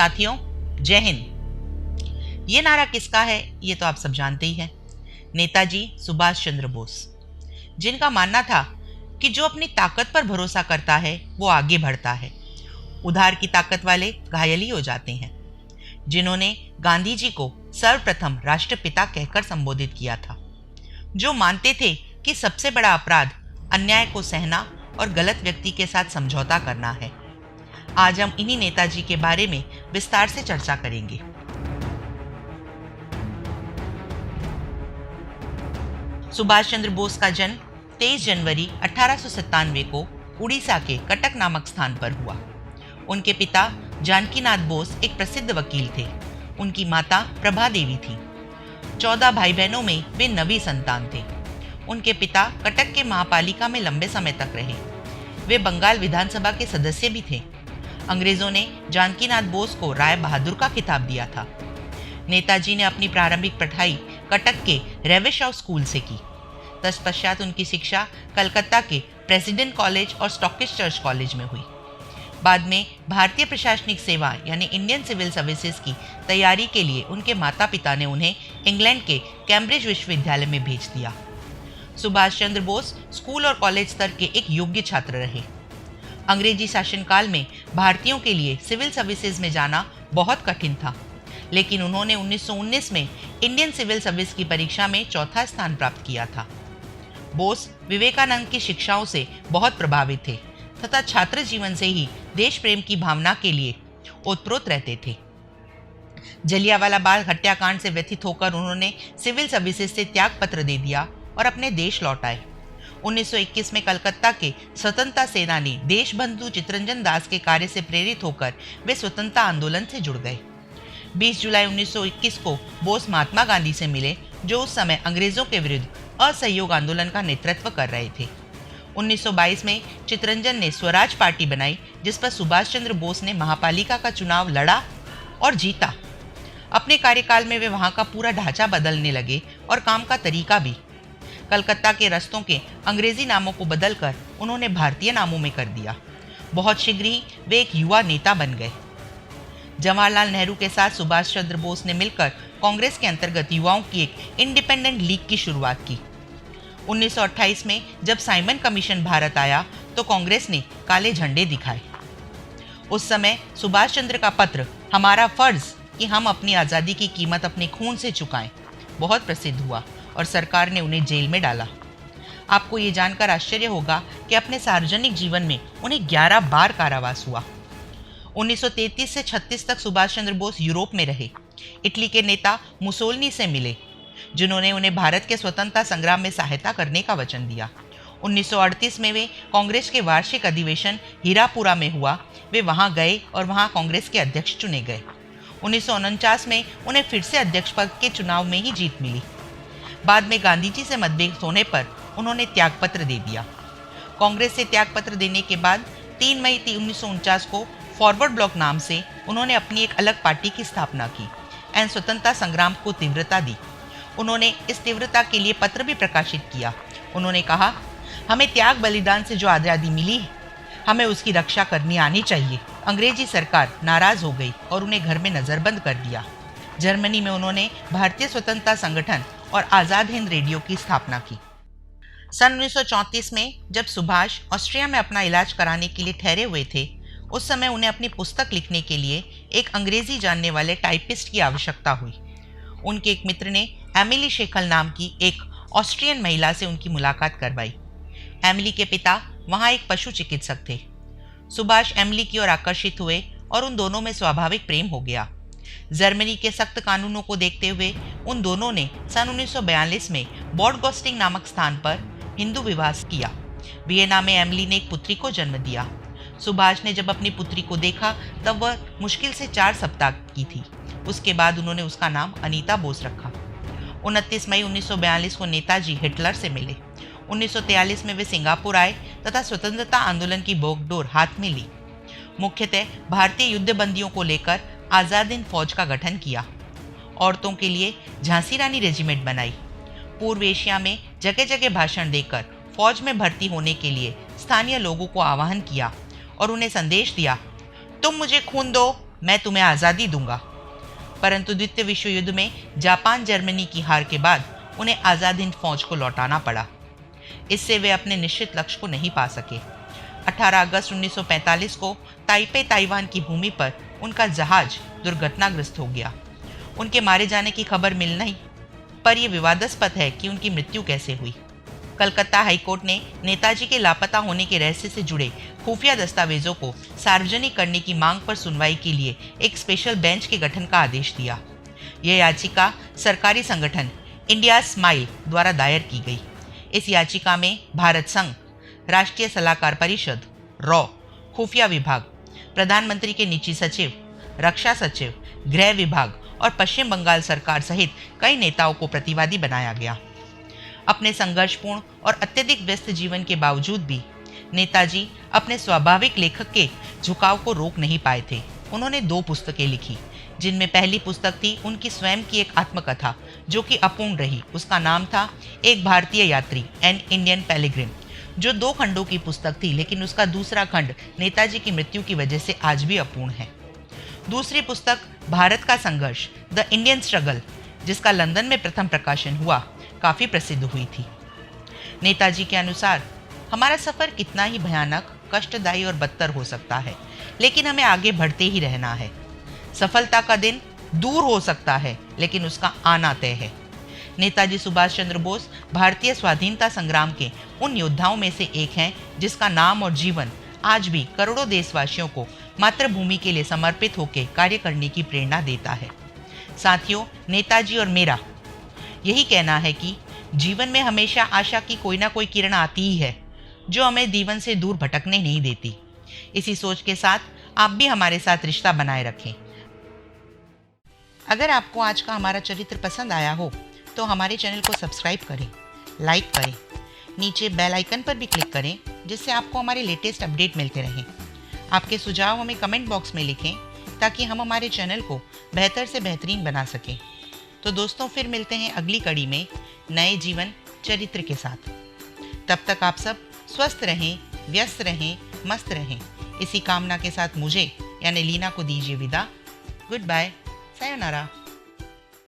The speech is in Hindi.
साथियों, जय हिंद। ये नारा किसका है ये तो आप सब जानते ही हैं। नेताजी सुभाष चंद्र बोस, जिनका मानना था कि जो अपनी ताकत पर भरोसा करता है वो आगे बढ़ता है, उधार की ताकत वाले घायल ही हो जाते हैं। जिन्होंने गांधी जी को सर्वप्रथम राष्ट्रपिता कहकर संबोधित किया था, जो मानते थे कि सबसे बड़ा अपराध अन्याय को सहना और गलत व्यक्ति के साथ समझौता करना है। आज हम इन्हीं नेताजी के बारे में विस्तार से चर्चा करेंगे। सुभाष चंद्र बोस का जन्म 23 जनवरी 1897 को उड़ीसा के कटक नामक स्थान पर हुआ। उनके पिता जानकीनाथ बोस एक प्रसिद्ध वकील थे। उनकी माता प्रभा देवी थी। 14 भाई बहनों में वे 9वीं संतान थे। उनके पिता कटक के महापालिका में लंबे समय तक रहे। वे बंगाल विधानसभा के सदस्य भी थे। अंग्रेजों ने जानकीनाथ बोस को राय बहादुर का खिताब दिया था। नेताजी ने अपनी प्रारंभिक पढ़ाई कटक के रेवेशाव स्कूल से की। तत्पश्चात उनकी शिक्षा कलकत्ता के प्रेसिडेंट कॉलेज और स्टॉकिश चर्च कॉलेज में हुई। बाद में भारतीय प्रशासनिक सेवा यानी इंडियन सिविल सर्विसेज की तैयारी के लिए उनके माता पिता ने उन्हें इंग्लैंड के कैम्ब्रिज विश्वविद्यालय में भेज दिया। सुभाष चंद्र बोस स्कूल और कॉलेज स्तर के एक योग्य छात्र रहे। अंग्रेजी शासनकाल में भारतीयों के लिए सिविल सर्विसेज में जाना बहुत कठिन था, लेकिन उन्होंने 1919 में इंडियन सिविल सर्विस की परीक्षा में चौथा स्थान प्राप्त किया था। बोस विवेकानंद की शिक्षाओं से बहुत प्रभावित थे तथा छात्र जीवन से ही देश प्रेम की भावना के लिए ओतप्रोत रहते थे। जलियांवाला बाग हत्याकांड से व्यथित होकर उन्होंने सिविल सर्विसेज से त्याग पत्र दे दिया और अपने देश लौट आए। 1921 में कलकत्ता के स्वतंत्रता सेनानी देशबंधु चित्तरंजन दास के कार्य से प्रेरित होकर वे स्वतंत्रता आंदोलन से जुड़ गए। 20 जुलाई 1921 को बोस महात्मा गांधी से मिले, जो उस समय अंग्रेजों के विरुद्ध असहयोग आंदोलन का नेतृत्व कर रहे थे। 1922 में चित्तरंजन ने स्वराज पार्टी बनाई, जिस पर सुभाष चंद्र बोस ने महापालिका का चुनाव लड़ा और जीता। अपने कार्यकाल में वे वहां का पूरा ढांचा बदलने लगे और काम का तरीका भी। कलकत्ता के रस्तों के अंग्रेजी नामों को बदलकर उन्होंने भारतीय नामों में कर दिया। बहुत शीघ्र ही वे एक युवा नेता बन गए। जवाहरलाल नेहरू के साथ सुभाष चंद्र बोस ने मिलकर कांग्रेस के अंतर्गत युवाओं की एक इंडिपेंडेंट लीग की शुरुआत की। 1928 में जब साइमन कमीशन भारत आया तो कांग्रेस ने काले झंडे दिखाए। उस समय सुभाष चंद्र का पत्र हमारा फर्ज कि हम अपनी आज़ादी की कीमत अपने खून से चुकाएं बहुत प्रसिद्ध हुआ और सरकार ने उन्हें जेल में डाला। आपको ये जानकर आश्चर्य होगा कि अपने सार्वजनिक जीवन में उन्हें 11 बार कारावास हुआ। 1933 से 36 तक सुभाष चंद्र बोस यूरोप में रहे। इटली के नेता मुसोलिनी से मिले, जिन्होंने उन्हें भारत के स्वतंत्रता संग्राम में सहायता करने का वचन दिया। 1938 में वे कांग्रेस के वार्षिक अधिवेशन हीरापुरा में हुआ। वे वहां गए और वहां कांग्रेस के अध्यक्ष चुने गए। 1949 में उन्हें फिर से अध्यक्ष पद के चुनाव में ही जीत मिली। बाद में गांधी जी से मतभेद होने पर उन्होंने त्यागपत्र दे दिया। कांग्रेस से त्यागपत्र देने के बाद 3 मई 1949 को फॉरवर्ड ब्लॉक नाम से उन्होंने अपनी एक अलग पार्टी की स्थापना की एवं स्वतंत्रता संग्राम को तीव्रता दी। उन्होंने इस तीव्रता के लिए पत्र भी प्रकाशित किया। उन्होंने कहा, हमें त्याग बलिदान से जो आज़ादी मिली है, हमें उसकी रक्षा करनी आनी चाहिए। अंग्रेजी सरकार नाराज हो गई और उन्हें घर में नजरबंद कर दिया। जर्मनी में उन्होंने भारतीय स्वतंत्रता संगठन और आज़ाद हिंद रेडियो की स्थापना की। सन 1934 में जब सुभाष ऑस्ट्रिया में अपना इलाज कराने के लिए ठहरे हुए थे, उस समय उन्हें अपनी पुस्तक लिखने के लिए एक अंग्रेजी जानने वाले टाइपिस्ट की आवश्यकता हुई। उनके एक मित्र ने एमिली शेखल नाम की एक ऑस्ट्रियन महिला से उनकी मुलाकात करवाई। एमिली के पिता वहाँ एक पशु चिकित्सक थे। सुभाष एमिली की ओर आकर्षित हुए और उन दोनों में स्वाभाविक प्रेम हो गया। जर्मनी के सख्त कानूनों को देखते हुए उन दोनों ने सन 1942 में बॉडगोस्टिंग नामक स्थान पर हिंदू विवाह किया। वियना में एमिली ने एक पुत्री को जन्म दिया। सुभाष ने जब अपनी पुत्री को देखा तब वह मुश्किल से 4 सप्ताह की थी। उसके बाद उन्होंने उसका नाम अनीता बोस रखा। 29 मई 1942 को नेताजी हिटलर से मिले। 1943 में वे सिंगापुर आए तथा स्वतंत्रता आंदोलन की बागडोर हाथ में ली। मुख्यतः भारतीय युद्धबंदियों को लेकर आज़ाद हिंद फौज का गठन किया। औरतों के लिए झांसी रानी रेजिमेंट बनाई। पूर्व एशिया में जगह जगह भाषण देकर फौज में भर्ती होने के लिए स्थानीय लोगों को आह्वान किया और उन्हें संदेश दिया, तुम मुझे खून दो, मैं तुम्हें आज़ादी दूंगा। परंतु द्वितीय विश्व युद्ध में जापान जर्मनी की हार के बाद उन्हें आज़ाद हिंद फौज को लौटाना पड़ा। इससे वे अपने निश्चित लक्ष्य को नहीं पा सके। 18 अगस्त 1945 को ताइपे ताइवान की भूमि पर उनका जहाज दुर्घटनाग्रस्त हो गया। उनके मारे जाने की खबर मिलना ही, पर यह विवादास्पद है कि उनकी मृत्यु कैसे हुई। कलकत्ता हाईकोर्ट ने नेताजी के लापता होने के रहस्य से जुड़े खुफिया दस्तावेजों को सार्वजनिक करने की मांग पर सुनवाई के लिए एक स्पेशल बेंच के गठन का आदेश दिया। यह याचिका सरकारी संगठन इंडिया स्माइल द्वारा दायर की गई। इस याचिका में भारत संघ, राष्ट्रीय सलाहकार परिषद, रॉ, खुफिया विभाग, प्रधानमंत्री के निजी सचिव, रक्षा सचिव, गृह विभाग और पश्चिम बंगाल सरकार सहित कई नेताओं को प्रतिवादी बनाया गया। अपने संघर्षपूर्ण और अत्यधिक व्यस्त जीवन के बावजूद भी नेताजी अपने स्वाभाविक लेखक के झुकाव को रोक नहीं पाए थे। उन्होंने 2 पुस्तकें लिखी, जिनमें पहली पुस्तक थी उनकी स्वयं की एक आत्मकथा जो कि अपूर्ण रही। उसका नाम था एक भारतीय यात्री, एन इंडियन पेलिग्रिम, जो 2 खंडों की पुस्तक थी, लेकिन उसका दूसरा खंड नेताजी की मृत्यु की वजह से आज भी अपूर्ण है। दूसरी पुस्तक भारत का संघर्ष, द इंडियन स्ट्रगल, जिसका लंदन में प्रथम प्रकाशन हुआ, काफ़ी प्रसिद्ध हुई थी। नेताजी के अनुसार हमारा सफ़र कितना ही भयानक, कष्टदायी और बदतर हो सकता है, लेकिन हमें आगे बढ़ते ही रहना है। सफलता का दिन दूर हो सकता है, लेकिन उसका आना तय है। नेताजी सुभाष चंद्र बोस भारतीय स्वाधीनता संग्राम के उन योद्धाओं में से एक हैं जिसका नाम और जीवन आज भी करोड़ों देशवासियों को मातृभूमि के लिए समर्पित होकर कार्य करने की प्रेरणा देता है। साथियों, नेताजी और मेरा यही कहना है कि जीवन में हमेशा आशा की कोई ना कोई किरण आती ही है, जो हमें जीवन से दूर भटकने नहीं देती। इसी सोच के साथ आप भी हमारे साथ रिश्ता बनाए रखें। अगर आपको आज का हमारा चरित्र पसंद आया हो तो हमारे चैनल को सब्सक्राइब करें, लाइक करें, नीचे बेल आइकन पर भी क्लिक करें, जिससे आपको हमारे लेटेस्ट अपडेट मिलते रहें। आपके सुझाव हमें कमेंट बॉक्स में लिखें ताकि हम हमारे चैनल को बेहतर से बेहतरीन बना सकें। तो दोस्तों, फिर मिलते हैं अगली कड़ी में नए जीवन चरित्र के साथ। तब तक आप सब स्वस्थ रहें, व्यस्त रहें, मस्त रहें। इसी कामना के साथ मुझे यानी लीना को दीजिए विदा। Good bye, sayonara.